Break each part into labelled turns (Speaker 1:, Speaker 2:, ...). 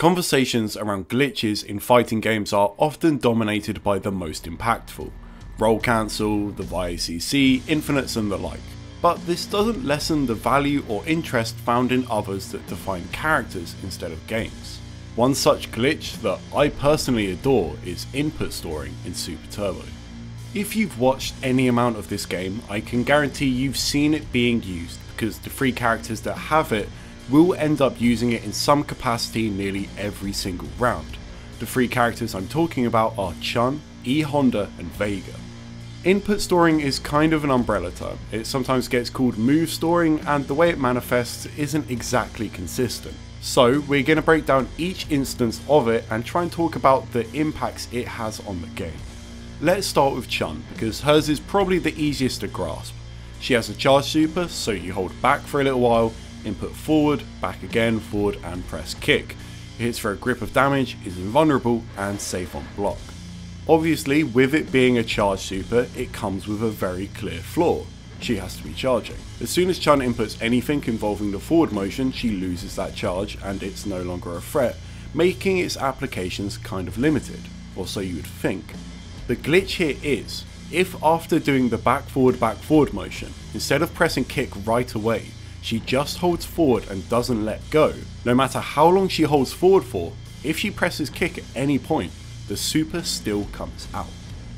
Speaker 1: Conversations around glitches in fighting games are often dominated by the most impactful. Roll cancel, the VICC, infinites and the like. But this doesn't lessen the value or interest found in others that define characters instead of games. One such glitch that I personally adore is input storing in Super Turbo. If you've watched any amount of this game, I can guarantee you've seen it being used, because the three characters that have it will end up using it in some capacity nearly every single round. The three characters I'm talking about are Chun, E Honda and Vega. Input storing is kind of an umbrella term. It sometimes gets called move storing, and the way it manifests isn't exactly consistent. So we're going to break down each instance of it and try and talk about the impacts it has on the game. Let's start with Chun, because hers is probably the easiest to grasp. She has a charge super, so you hold back for a little while, input forward, back again, forward and press kick. It hits for a grip of damage, is invulnerable and safe on block. Obviously, with it being a charge super, it comes with a very clear flaw. She has to be charging. As soon as Chun inputs anything involving the forward motion, she loses that charge and it's no longer a threat, making its applications kind of limited, or so you would think. The glitch here is, if after doing the back forward motion, instead of pressing kick right away, she just holds forward and doesn't let go, no matter how long she holds forward for, if she presses kick at any point, the super still comes out.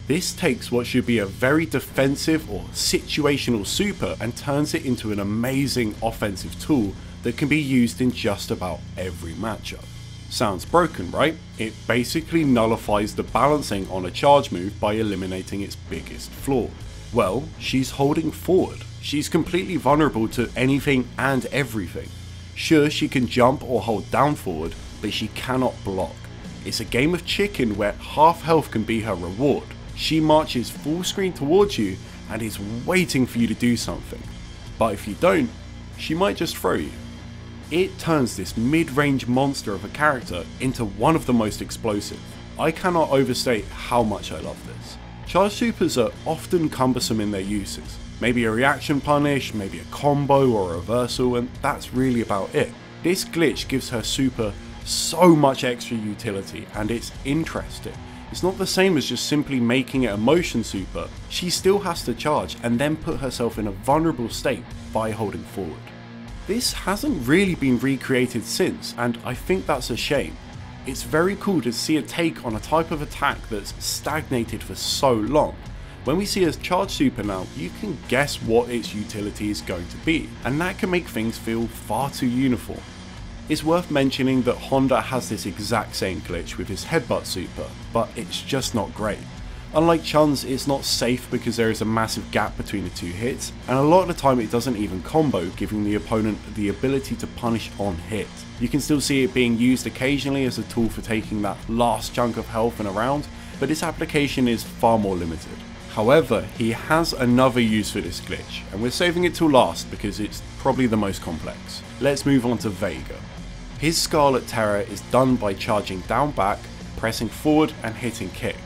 Speaker 1: This takes what should be a very defensive or situational super and turns it into an amazing offensive tool that can be used in just about every matchup. Sounds broken, right? It basically nullifies the balancing on a charge move by eliminating its biggest flaw. Well, she's holding forward. She's completely vulnerable to anything and everything. Sure, she can jump or hold down forward, but she cannot block. It's a game of chicken where half health can be her reward. She marches full screen towards you and is waiting for you to do something. But if you don't, she might just throw you. It turns this mid-range monster of a character into one of the most explosive. I cannot overstate how much I love this. Charge supers are often cumbersome in their uses. Maybe a reaction punish, maybe a combo or a reversal, and that's really about it. This glitch gives her super so much extra utility, and it's interesting. It's not the same as just simply making it a motion super. She still has to charge and then put herself in a vulnerable state by holding forward. This hasn't really been recreated since, and I think that's a shame. It's very cool to see a take on a type of attack that's stagnated for so long. When we see a charge super now, you can guess what its utility is going to be, and that can make things feel far too uniform. It's worth mentioning that Honda has this exact same glitch with his headbutt super, but it's just not great. Unlike Chun's, it's not safe because there is a massive gap between the two hits, and a lot of the time it doesn't even combo, giving the opponent the ability to punish on hit. You can still see it being used occasionally as a tool for taking that last chunk of health in a round, but its application is far more limited. However, he has another use for this glitch, and we're saving it till last because it's probably the most complex. Let's move on to Vega. His Scarlet Terror is done by charging down back, pressing forward and hitting kick.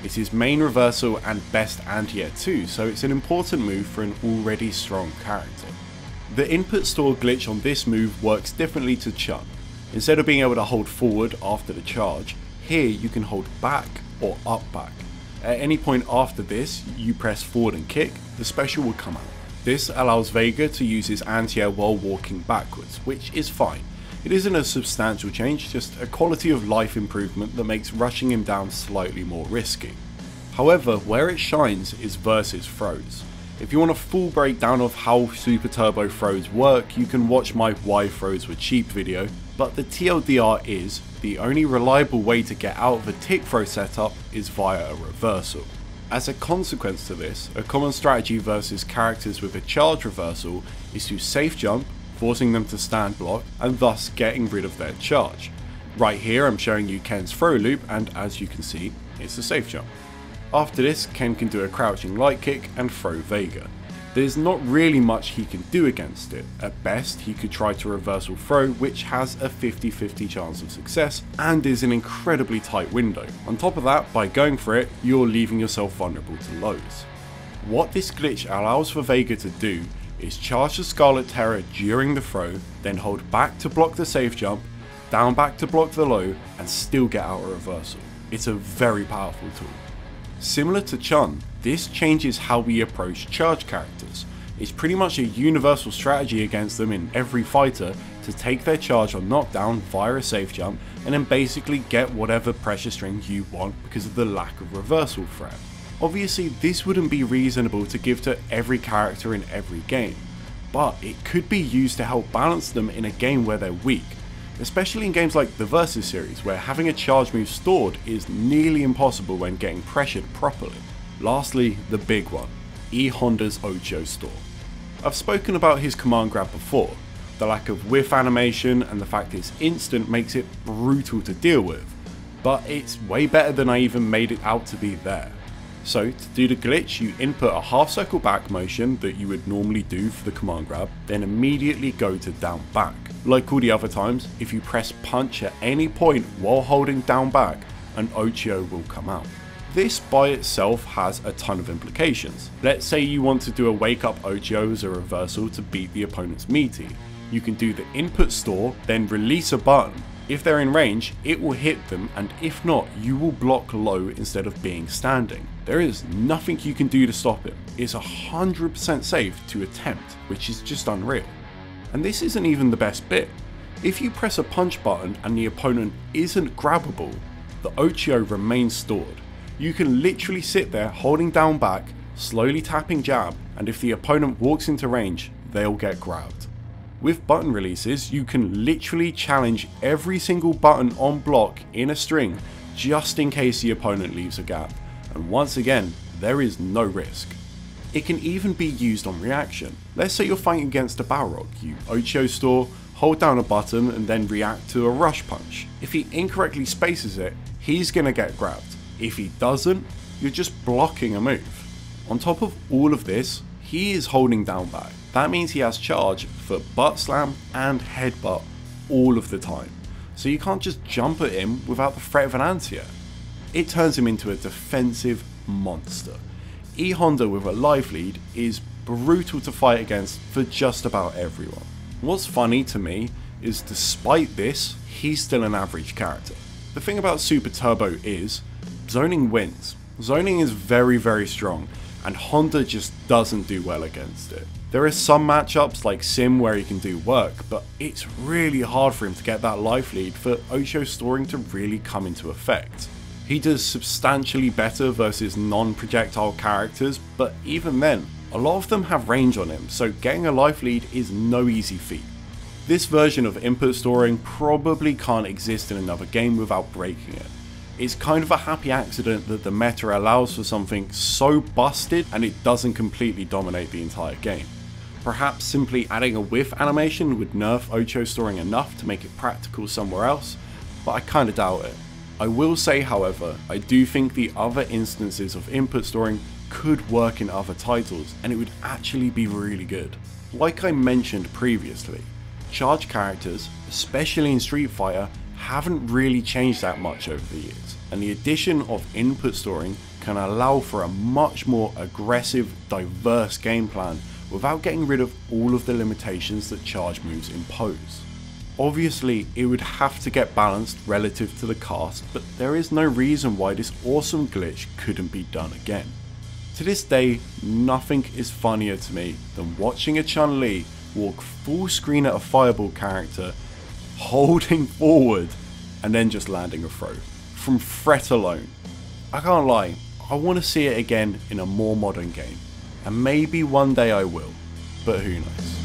Speaker 1: It's his main reversal and best anti-air too, so it's an important move for an already strong character. The input store glitch on this move works differently to Chun. Instead of being able to hold forward after the charge, here you can hold back or up back. At any point after this, you press forward and kick, the special will come out. This allows Vega to use his anti-air while walking backwards, which is fine. It isn't a substantial change, just a quality of life improvement that makes rushing him down slightly more risky. However, where it shines is versus throws. If you want a full breakdown of how Super Turbo throws work, you can watch my Why Throws Were Cheap video, but the TLDR is, the only reliable way to get out of a tick throw setup is via a reversal. As a consequence to this, a common strategy versus characters with a charge reversal is to safe jump, forcing them to stand block, and thus getting rid of their charge. Right here I'm showing you Ken's throw loop, and as you can see, it's a safe jump. After this, Ken can do a crouching light kick and throw Vega. There's not really much he can do against it. At best, he could try to reversal throw, which has a 50-50 chance of success and is an incredibly tight window. On top of that, by going for it, you're leaving yourself vulnerable to lows. What this glitch allows for Vega to do is charge the Scarlet Terror during the throw, then hold back to block the safe jump, down back to block the low, and still get out a reversal. It's a very powerful tool. Similar to Chun, this changes how we approach charge characters. It's pretty much a universal strategy against them in every fighter to take their charge on knockdown via a safe jump and then basically get whatever pressure string you want because of the lack of reversal threat. Obviously this wouldn't be reasonable to give to every character in every game, but it could be used to help balance them in a game where they're weak, especially in games like the Versus series where having a charge move stored is nearly impossible when getting pressured properly. Lastly, the big one, E Honda's Ocho Store. I've spoken about his command grab before. The lack of whiff animation and the fact it's instant makes it brutal to deal with, but it's way better than I even made it out to be there. So to do the glitch, you input a half circle back motion that you would normally do for the command grab, then immediately go to down back. Like all the other times, if you press punch at any point while holding down back, an Ocho will come out. This by itself has a ton of implications. Let's say you want to do a wake up Ocho as a reversal to beat the opponent's meaty. You can do the input store, then release a button. If they're in range, it will hit them, and if not, you will block low instead of being standing. There is nothing you can do to stop him. It's 100% safe to attempt, which is just unreal. And this isn't even the best bit. If you press a punch button and the opponent isn't grabbable, the Ocho remains stored. You can literally sit there holding down back, slowly tapping jab, and if the opponent walks into range, they'll get grabbed. With button releases, you can literally challenge every single button on block in a string just in case the opponent leaves a gap, and once again, there is no risk. It can even be used on reaction. Let's say you're fighting against a Balrog, you Ocho store, hold down a button and then react to a rush punch. If he incorrectly spaces it, he's gonna get grabbed. If he doesn't, you're just blocking a move. On top of all of this, he is holding down back. That means he has charge for butt slam and headbutt all of the time. So you can't just jump at him without the threat of an anti-air. It turns him into a defensive monster. E Honda with a life lead is brutal to fight against for just about everyone. What's funny to me is despite this, he's still an average character. The thing about Super Turbo is, zoning wins. Zoning is very strong, and Honda just doesn't do well against it. There are some matchups like Sim where he can do work, but it's really hard for him to get that life lead for Ocho storing to really come into effect. He does substantially better versus non-projectile characters, but even then, a lot of them have range on him, so getting a life lead is no easy feat. This version of input storing probably can't exist in another game without breaking it. It's kind of a happy accident that the meta allows for something so busted and it doesn't completely dominate the entire game. Perhaps simply adding a whiff animation would nerf Ocho storing enough to make it practical somewhere else, but I kinda doubt it. I will say however, I do think the other instances of input storing could work in other titles and it would actually be really good. Like I mentioned previously, charge characters, especially in Street Fighter, haven't really changed that much over the years, and the addition of input storing can allow for a much more aggressive, diverse game plan without getting rid of all of the limitations that charge moves impose. Obviously, it would have to get balanced relative to the cast, but there is no reason why this awesome glitch couldn't be done again. To this day, nothing is funnier to me than watching a Chun-Li walk full screen at a Fireball character, holding forward, and then just landing a throw. From threat alone. I can't lie, I want to see it again in a more modern game. And maybe one day I will, but who knows.